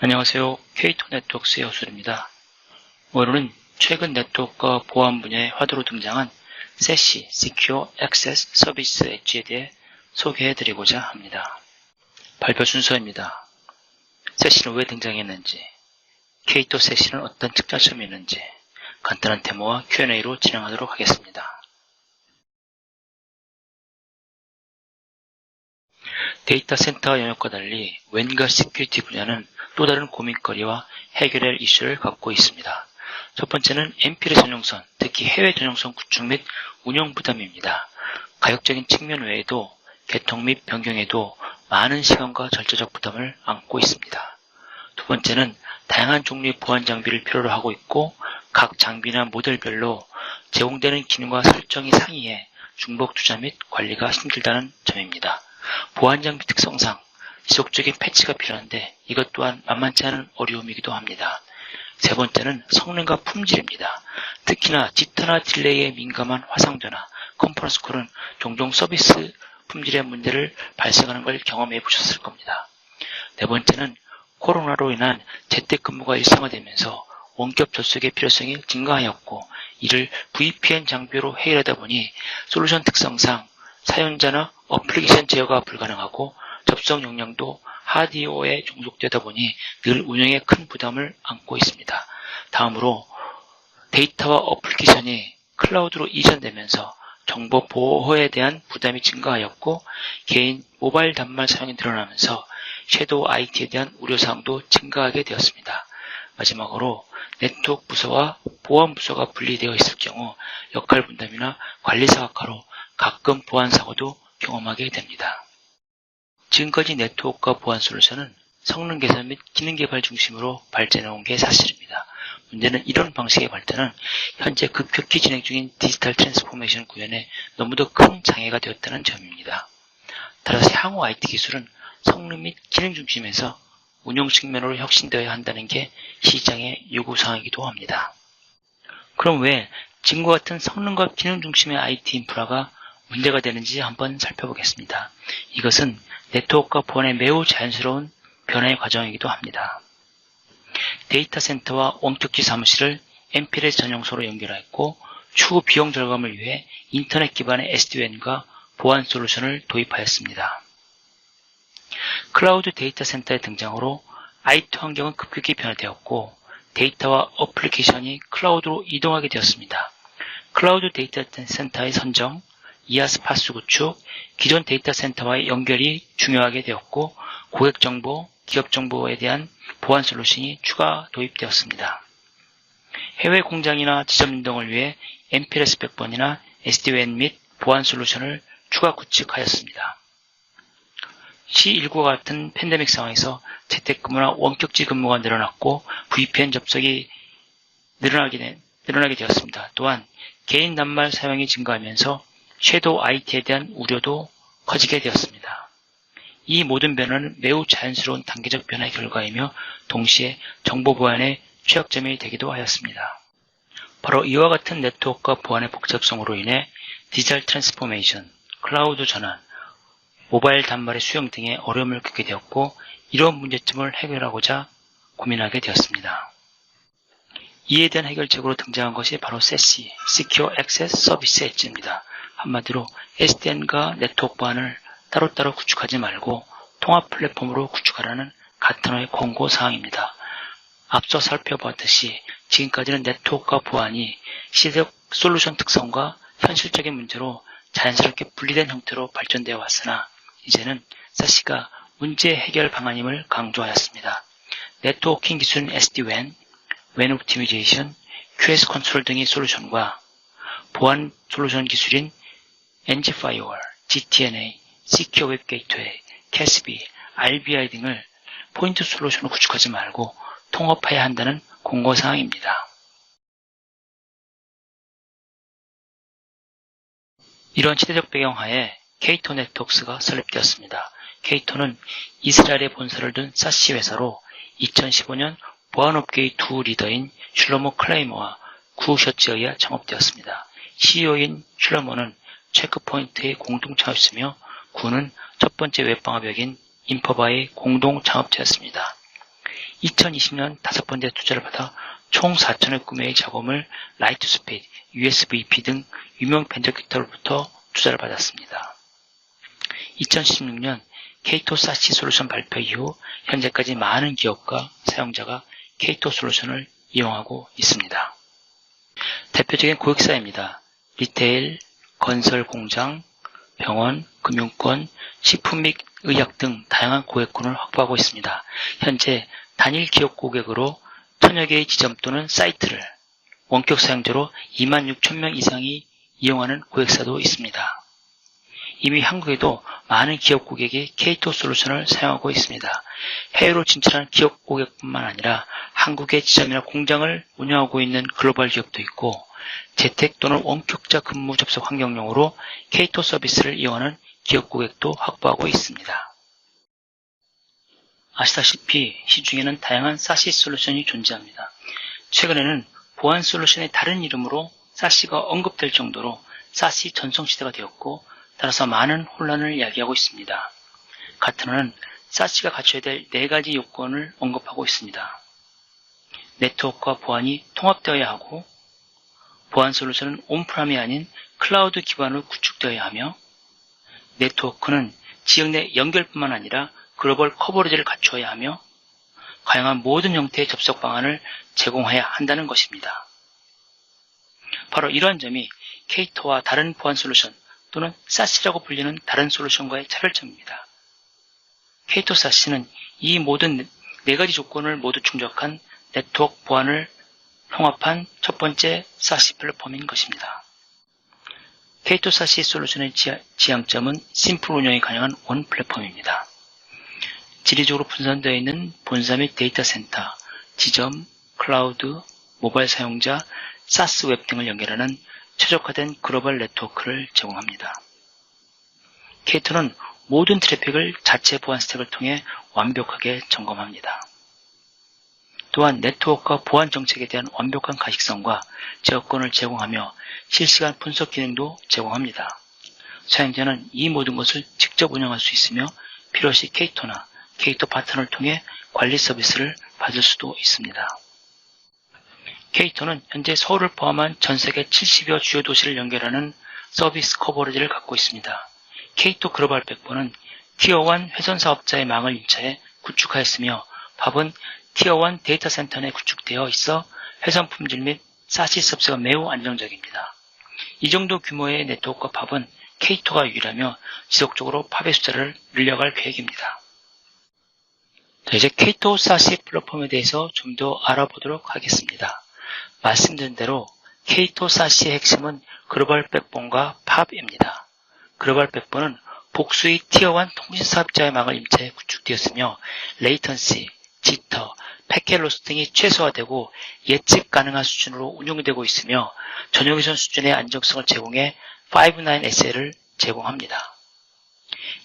안녕하세요. K2 네트워크스의 허술입니다. 오늘은 최근 네트워크와 보안 분야에 화두로 등장한 SASE, Secure Access Service Edge에 대해 소개해드리고자 합니다. 발표 순서입니다. SASE는 왜 등장했는지, K2 SASE는 어떤 특장점이 있는지, 간단한 데모와 Q&A로 진행하도록 하겠습니다. 데이터 센터 영역과 달리 웬과 시큐리티 분야는 또 다른 고민거리와 해결할 이슈를 갖고 있습니다. 첫 번째는 MP의 전용선, 특히 해외 전용선 구축 및 운영 부담입니다. 가격적인 측면 외에도 개통 및 변경에도 많은 시간과 절차적 부담을 안고 있습니다. 두 번째는 다양한 종류의 보안 장비를 필요로 하고 있고 각 장비나 모델별로 제공되는 기능과 설정이 상이해 중복 투자 및 관리가 힘들다는 점입니다. 보안 장비 특성상 지속적인 패치가 필요한데 이것 또한 만만치 않은 어려움이기도 합니다. 세 번째는 성능과 품질입니다. 특히나 지터나 딜레이에 민감한 화상전화, 컨퍼런스콜은 종종 서비스 품질의 문제를 발생하는 걸 경험해 보셨을 겁니다. 네 번째는 코로나로 인한 재택근무가 일상화되면서 원격 접속의 필요성이 증가하였고 이를 VPN 장비로 해결하다 보니 솔루션 특성상 사용자나 어플리케이션 제어가 불가능하고 접속 용량도 하드웨어에 종속되다 보니 늘 운영에 큰 부담을 안고 있습니다. 다음으로 데이터와 어플리케이션이 클라우드로 이전되면서 정보 보호에 대한 부담이 증가하였고 개인 모바일 단말 사용이 늘어나면서 섀도우 IT에 대한 우려사항도 증가하게 되었습니다. 마지막으로 네트워크 부서와 보안 부서가 분리되어 있을 경우 역할 분담이나 관리 사각화로 가끔 보안 사고도 경험하게 됩니다. 지금까지 네트워크와 보안 솔루션은 성능 개선 및 기능 개발 중심으로 발전해온 게 사실입니다. 문제는 이런 방식의 발전은 현재 급격히 진행 중인 디지털 트랜스포메이션 구현에 너무도 큰 장애가 되었다는 점입니다. 따라서 향후 IT 기술은 성능 및 기능 중심에서 운용 측면으로 혁신되어야 한다는 게 시장의 요구사항이기도 합니다. 그럼 왜 지금과 같은 성능과 기능 중심의 IT 인프라가 문제가 되는지 한번 살펴보겠습니다. 이것은 네트워크와 보안의 매우 자연스러운 변화의 과정이기도 합니다. 데이터 센터와 원격지 사무실을 MPLS 전용소로 연결하였고 추후 비용 절감을 위해 인터넷 기반의 SD-WAN과 보안 솔루션을 도입하였습니다. 클라우드 데이터 센터의 등장으로 IT 환경은 급격히 변화되었고 데이터와 어플리케이션이 클라우드로 이동하게 되었습니다. 클라우드 데이터 센터의 선정, 이아스 파스 구축, 기존 데이터 센터와의 연결이 중요하게 되었고 고객 정보, 기업 정보에 대한 보안 솔루션이 추가 도입되었습니다. 해외 공장이나 지점 등을 위해 MPLS 백번이나 SD-WAN 및 보안 솔루션을 추가 구축하였습니다. C19와 같은 팬데믹 상황에서 재택근무나 원격지 근무가 늘어났고 VPN 접속이 늘어나게 되었습니다. 또한 개인 단말 사용이 증가하면서 섀도우 IT에 대한 우려도 커지게 되었습니다. 이 모든 변화는 매우 자연스러운 단계적 변화의 결과이며 동시에 정보 보안의 취약점이 되기도 하였습니다. 바로 이와 같은 네트워크와 보안의 복잡성으로 인해 디지털 트랜스포메이션, 클라우드 전환, 모바일 단말의 수용 등의 어려움을 겪게 되었고 이런 문제점을 해결하고자 고민하게 되었습니다. 이에 대한 해결책으로 등장한 것이 바로 SASE, Secure Access Service Edge입니다. 한마디로 SDN과 네트워크 보안을 따로따로 구축하지 말고 통합 플랫폼으로 구축하라는 가트너의 권고사항입니다. 앞서 살펴보았듯이 지금까지는 네트워크와 보안이 시대적 솔루션 특성과 현실적인 문제로 자연스럽게 분리된 형태로 발전되어 왔으나 이제는 SASE가 문제 해결 방안임을 강조하였습니다. 네트워킹 기술인 SD-WAN, WAN 옵티미제이션, QS 컨트롤 등의 솔루션과 보안 솔루션 기술인 NG Firewall, GTNA, Secure Web Gateway, CASB, RBI 등을 포인트 솔루션으로 구축하지 말고 통합해야 한다는 공고사항입니다. 이런 시대적 배경하에 K2 네트워크스가 설립되었습니다. K2는 이스라엘에 본사를 둔 사시 회사로 2015년 보안업계의 두 리더인 슐로모 클레이머와 구 셔츠에 의해 창업되었습니다. CEO인 슐로모는 체크포인트의 공동 창업자이며 구는 첫 번째 웹방화벽인 인퍼바의 공동 창업자였습니다. 2020년 5번째 투자를 받아 총 4천억 규모의 자금을 라이트스피드, USB-B 등 유명 벤처 기업으로부터 투자를 받았습니다. 2016년 케이토 사시 솔루션 발표 이후 현재까지 많은 기업과 사용자가 케이토 솔루션을 이용하고 있습니다. 대표적인 고객사입니다. 리테일, 건설 공장, 병원, 금융권, 식품 및 의약 등 다양한 고객군을 확보하고 있습니다. 현재 단일 기업 고객으로 1000여 개의 지점 또는 사이트를 원격 사용자로 26,000명 이상이 이용하는 고객사도 있습니다. 이미 한국에도 많은 기업 고객이 케이토 솔루션을 사용하고 있습니다. 해외로 진출한 기업 고객뿐만 아니라 한국의 지점이나 공장을 운영하고 있는 글로벌 기업도 있고 재택 또는 원격자 근무 접속 환경용으로 케이토 서비스를 이용하는 기업 고객도 확보하고 있습니다. 아시다시피 시중에는 다양한 사시 솔루션이 존재합니다. 최근에는 보안 솔루션의 다른 이름으로 사시가 언급될 정도로 사시 전성시대가 되었고 따라서 많은 혼란을 야기하고 있습니다. 가트너는 사시가 갖춰야 될 4가지 요건을 언급하고 있습니다. 네트워크와 보안이 통합되어야 하고 보안 솔루션은 온프람이 아닌 클라우드 기반으로 구축되어야 하며 네트워크는 지역 내 연결뿐만 아니라 글로벌 커버리지를 갖추어야 하며 다양한 모든 형태의 접속 방안을 제공해야 한다는 것입니다. 바로 이러한 점이 케이토와 다른 보안 솔루션 또는 사시라고 불리는 다른 솔루션과의 차별점입니다. 케이토 사시는 이 모든 4가지 조건을 모두 충족한 네트워크 보안을 통합한 첫 번째 사시 플랫폼인 것입니다. 케이토 사시 솔루션의 지향점은 심플 운영이 가능한 원 플랫폼입니다. 지리적으로 분산되어 있는 본사 및 데이터 센터, 지점, 클라우드, 모바일 사용자, 사스 웹 등을 연결하는 최적화된 글로벌 네트워크를 제공합니다. 케이토는 모든 트래픽을 자체 보안 스택을 통해 완벽하게 점검합니다. 또한 네트워크와 보안 정책에 대한 완벽한 가식성과 제어권을 제공하며 실시간 분석 기능도 제공합니다. 사용자는 이 모든 것을 직접 운영할 수 있으며 필요시 케이토나 케이토 파트너를 통해 관리 서비스를 받을 수도 있습니다. 케이토는 현재 서울을 포함한 전 세계 70여 주요 도시를 연결하는 서비스 커버리지를 갖고 있습니다. 케이토 글로벌 백본은 티어1 회선 사업자의 망을 인차해 구축하였으며 팝은 티어1 데이터 센터 내 구축되어 있어 회선 품질 및 사시 서비스가 매우 안정적입니다. 이 정도 규모의 네트워크와 팝은 케이토가 유일하며 지속적으로 팝의 숫자를 늘려갈 계획입니다. 이제 케이토 사시 플랫폼에 대해서 좀 더 알아보도록 하겠습니다. 말씀드린 대로 케이토 사시의 핵심은 글로벌 백본과 팝입니다. 글로벌 백본은 복수의 티어1 통신 사업자의 망을 임차해 구축되었으며 레이턴시, 지터, 패켓 로스 등이 최소화되고 예측 가능한 수준으로 운용되고 있으며 전용회선 수준의 안정성을 제공해 5.9SL을 제공합니다.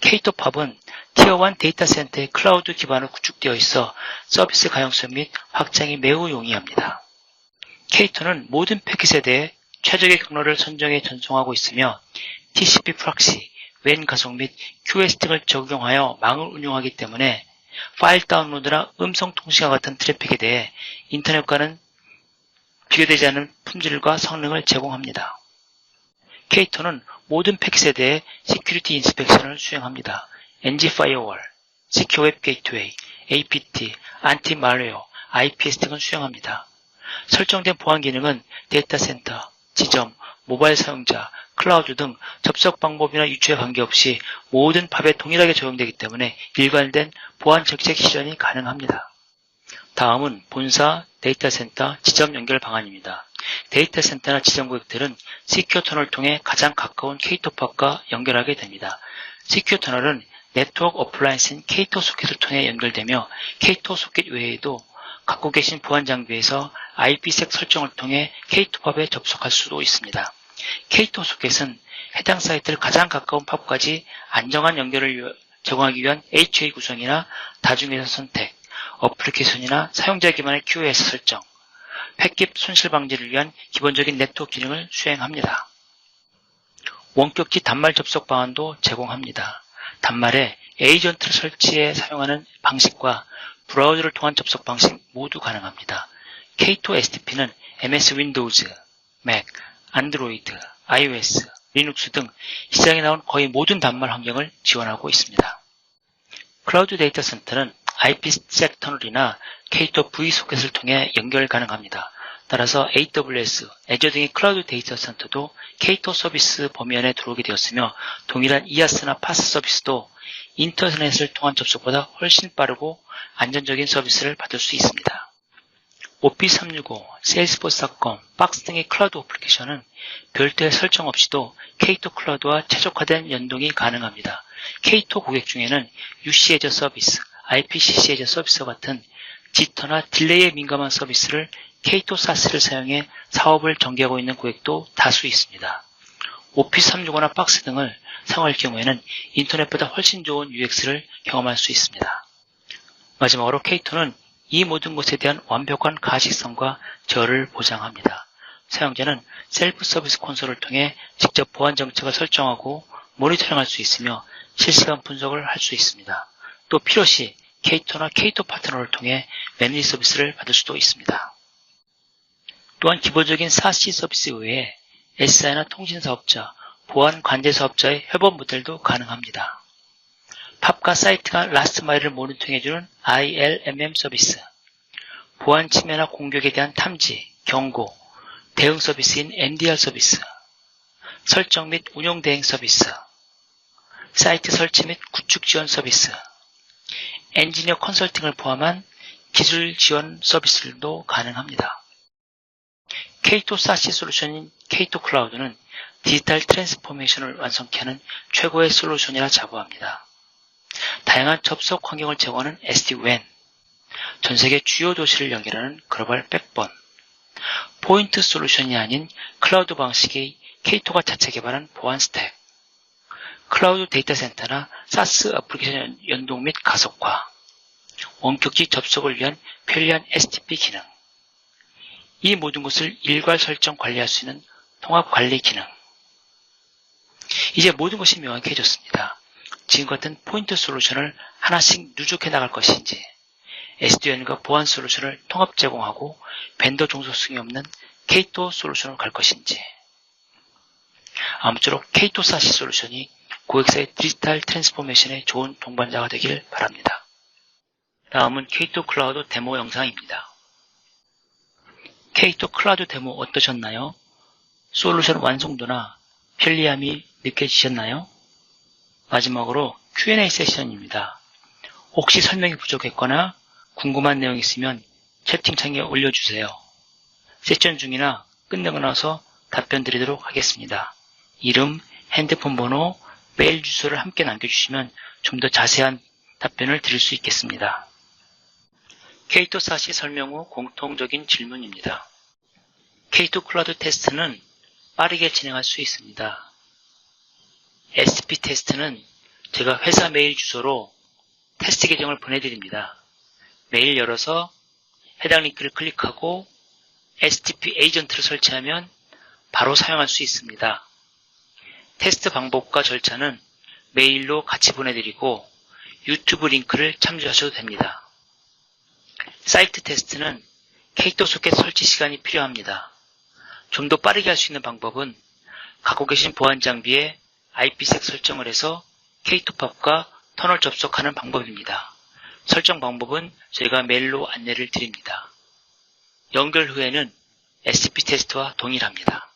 케이토 팝은 티어1 데이터 센터의 클라우드 기반으로 구축되어 있어 서비스 가용성 및 확장이 매우 용이합니다. 케이토는 모든 패킷에 대해 최적의 경로를 선정해 전송하고 있으며 TCP 프락시, 웬 가속 및 QoS 등을 적용하여 망을 운용하기 때문에 파일 다운로드나 음성 통신과 같은 트래픽에 대해 인터넷과는 비교되지 않는 품질과 성능을 제공합니다. 케이토는 모든 패킷에 대해 시큐리티 인스펙션을 수행합니다. NG 파이어월, 시큐어 웹 게이트웨이, APT, 안티 말웨어, IPS 등을 수행합니다. 설정된 보안 기능은 데이터 센터, 지점, 모바일 사용자, 클라우드 등 접속 방법이나 유추에 관계없이 모든 팝에 동일하게 적용되기 때문에 일관된 보안 정책 실현이 가능합니다. 다음은 본사, 데이터 센터, 지점 연결 방안입니다. 데이터 센터나 지점 고객들은 시큐어 터널을 통해 가장 가까운 케이토 팝과 연결하게 됩니다. 시큐어 터널은 네트워크 어플라이언스인 케이토 소켓을 통해 연결되며 케이토 소켓 외에도 갖고 계신 보안 장비에서 IPsec 설정을 통해 케이토 팝에 접속할 수도 있습니다. 케이토 소켓은 해당 사이트를 가장 가까운 팝까지 안정한 연결을 제공하기 위한 HA 구성이나 다중회선 선택, 어플리케이션이나 사용자 기반의 QoS 설정, 패킷 손실 방지를 위한 기본적인 네트워크 기능을 수행합니다. 원격지 단말 접속 방안도 제공합니다. 단말에 에이전트를 설치해 사용하는 방식과 브라우저를 통한 접속 방식 모두 가능합니다. K2 STP는 MS 윈도우즈, 맥, 안드로이드, iOS, 리눅스 등 시장에 나온 거의 모든 단말 환경을 지원하고 있습니다. 클라우드 데이터 센터는 IPsec 터널이나 K2 V소켓을 통해 연결 가능합니다. 따라서 AWS, Azure 등의 클라우드 데이터 센터도 K2 서비스 범위 안에 들어오게 되었으며 동일한 IaaS나 PaaS 서비스도 인터넷을 통한 접속보다 훨씬 빠르고 안전적인 서비스를 받을 수 있습니다. Office 365, Salesforce.com, 박스 등의 클라우드 어플리케이션은 별도의 설정 없이도 K2 클라우드와 최적화된 연동이 가능합니다. K2 고객 중에는 UC Azure 서비스, IPCC Azure 서비스와 같은 지터나 딜레이에 민감한 서비스를 K2 SaaS를 사용해 사업을 전개하고 있는 고객도 다수 있습니다. 오피스 365나 박스 등을 사용할 경우에는 인터넷보다 훨씬 좋은 UX를 경험할 수 있습니다. 마지막으로 K2는 이 모든 것에 대한 완벽한 가시성과 제어를 보장합니다. 사용자는 셀프 서비스 콘솔을 통해 직접 보안 정책을 설정하고 모니터링할 수 있으며 실시간 분석을 할 수 있습니다. 또 필요시 K2나 K2 파트너를 통해 매니지 서비스를 받을 수도 있습니다. 또한 기본적인 SaaS 서비스 외에 SI나 통신사업자, 보안 관제 사업자의 협업 모델도 가능합니다. 팝과 사이트가 라스트 마일을 모니터링해주는 ILMM 서비스, 보안 침해나 공격에 대한 탐지, 경고, 대응 서비스인 MDR 서비스, 설정 및 운영 대행 서비스, 사이트 설치 및 구축 지원 서비스, 엔지니어 컨설팅을 포함한 기술 지원 서비스들도 가능합니다. K2 SaaS 솔루션인 K2 클라우드는 디지털 트랜스포메이션을 완성케 하는 최고의 솔루션이라 자부합니다. 다양한 접속 환경을 제공하는 SD-WAN, 전세계 주요 도시를 연결하는 글로벌 백본, 포인트 솔루션이 아닌 클라우드 방식의 K2가 자체 개발한 보안 스택, 클라우드 데이터 센터나 SaaS 애플리케이션 연동 및 가속화, 원격지 접속을 위한 편리한 STP 기능, 이 모든 것을 일괄 설정 관리할 수 있는 통합 관리 기능. 이제 모든 것이 명확해졌습니다. 지금 같은 포인트 솔루션을 하나씩 누적해 나갈 것인지, SD-WAN과 보안 솔루션을 통합 제공하고 벤더 종속성이 없는 K2 솔루션으로 갈 것인지. 아무쪼록 K2 SaaS 솔루션이 고객사의 디지털 트랜스포메이션의 좋은 동반자가 되길 바랍니다. 다음은 K2 클라우드 데모 영상입니다. K2 클라우드 데모 어떠셨나요? 솔루션 완성도나 편리함이 느껴지셨나요? 마지막으로 Q&A 세션입니다. 혹시 설명이 부족했거나 궁금한 내용이 있으면 채팅창에 올려주세요. 세션 중이나 끝내고 나서 답변 드리도록 하겠습니다. 이름, 핸드폰 번호, 메일 주소를 함께 남겨주시면 좀 더 자세한 답변을 드릴 수 있겠습니다. K2 SaaS 설명 후 공통적인 질문입니다. K2 클라우드 테스트는 빠르게 진행할 수 있습니다. STP 테스트는 제가 회사 메일 주소로 테스트 계정을 보내드립니다. 메일 열어서 해당 링크를 클릭하고 STP 에이전트를 설치하면 바로 사용할 수 있습니다. 테스트 방법과 절차는 메일로 같이 보내드리고 유튜브 링크를 참조하셔도 됩니다. 사이트 테스트는 K2 소켓 설치 시간이 필요합니다. 좀 더 빠르게 할 수 있는 방법은 갖고 계신 보안 장비에 IPsec 설정을 해서 K2팝과 터널 접속하는 방법입니다. 설정 방법은 저희가 메일로 안내를 드립니다. 연결 후에는 STP 테스트와 동일합니다.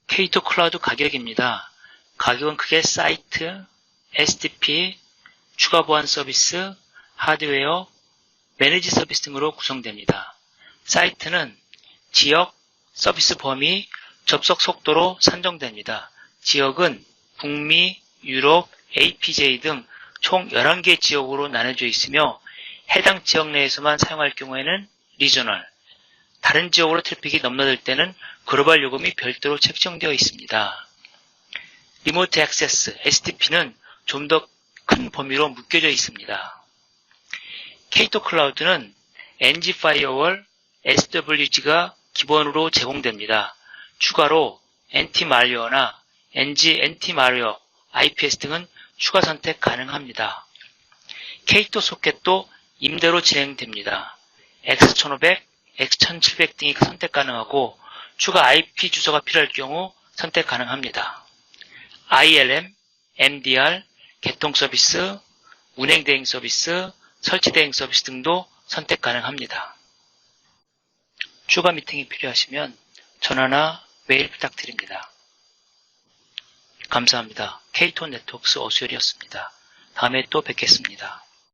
K2 클라우드 가격입니다. 가격은 크게 사이트, STP, 추가 보안 서비스, 하드웨어, 매니지 서비스 등으로 구성됩니다. 사이트는 지역, 서비스 범위, 접속 속도로 산정됩니다. 지역은 북미, 유럽, APJ 등 총 11개 지역으로 나눠져 있으며 해당 지역 내에서만 사용할 경우에는 리저널, 다른 지역으로 트래픽이 넘나들 때는 글로벌 요금이 별도로 책정되어 있습니다. 리모트 액세스, STP는 좀 더 큰 범위로 묶여져 있습니다. K2 클라우드는 NG 파이어월, SWG가 기본으로 제공됩니다. 추가로 엔티말웨어나 NG 엔티말웨어, IPS 등은 추가 선택 가능합니다. K2 소켓도 임대로 진행됩니다. X1500, X1700 등이 선택 가능하고 추가 IP 주소가 필요할 경우 선택 가능합니다. ILM, MDR, 개통 서비스, 운행 대행 서비스, 설치 대행 서비스 등도 선택 가능합니다. 추가 미팅이 필요하시면 전화나 메일 부탁드립니다. 감사합니다. K-톤 네트워크스 오수열이었습니다. 다음에 또 뵙겠습니다.